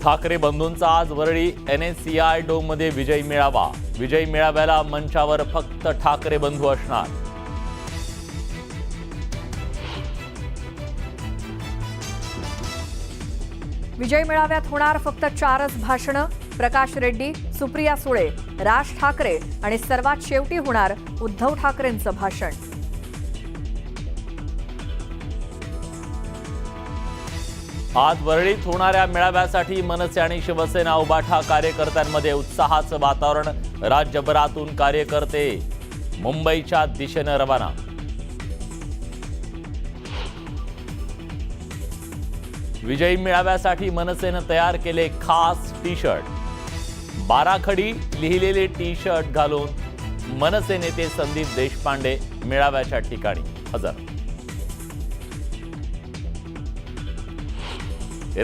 ठाकरे बंधूंचा आज वरळी NSCI डोममध्ये विजय मेळावा। विजय मेळाव्याला मंचावर फक्त ठाकरे बंधू असणार। विजय मेळाव्यात होणार फक्त 4च भाषणं। प्रकाश रेड्डी, सुप्रिया सुळे, राज ठाकरे आणि सर्वात शेवटी होणार उद्धव ठाकरेंचं भाषण। आज वरळीत होणाऱ्या मेळाव्यासाठी मनसे आणि शिवसेना उभाठा कार्यकर्त्यांमध्ये उत्साहाचं वातावरण। राज्यभरातून कार्यकर्ते मुंबईच्या दिशेने रवाना। विजयी मेळाव्यासाठी मनसेनं तयार केले खास टी-शर्ट। 12 खडी लिहिलेले टी-शर्ट घालून मनसे नेते संदीप देशपांडे मेळाव्याच्या ठिकाणी हजर।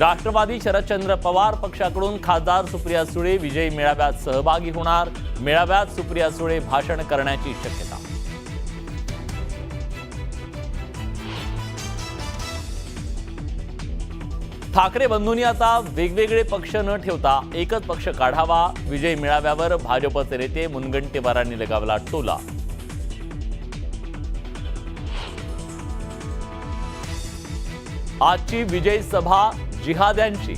राष्ट्रवादी शरदचंद्र पवार पक्षाकडून खासदार सुप्रिया सुळे विजयी मेळाव्यात सहभागी होणार। मेळाव्यात सुप्रिया सुळे भाषण करण्याची शक्यता। ठाकरे बंधूंनी आता वेगवेगळे पक्ष न ठेवता एकच पक्ष काढावा। विजय मेळाव्यावर भाजपचे नेते मुनगंटीवारांनी लगावला टोला। आजची विजय सभा जिहाद्यांची,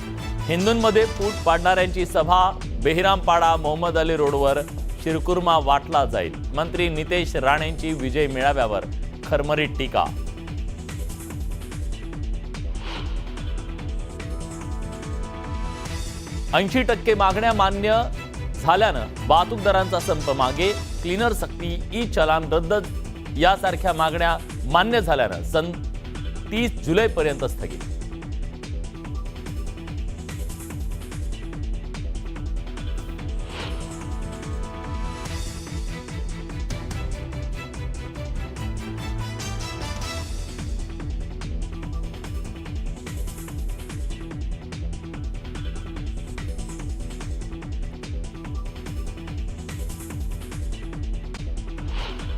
हिंदूंमध्ये फूट पाडणाऱ्यांची सभा। बेहरामपाडा मोहम्मद अली रोडवर शिरकुर्मा वाटला जाईल। मंत्री नितेश राणेंची विजय मेळाव्यावर खरमरीत टीका। ऐंशी 80% मागण्या मान्य झाल्यानं वाहतूकदारांचा संप मागे। क्लीनर सक्ती, ई चलान रद्द यासारख्या मागण्या मान्य झाल्यानं 30 जुलैपर्यंत स्थगित।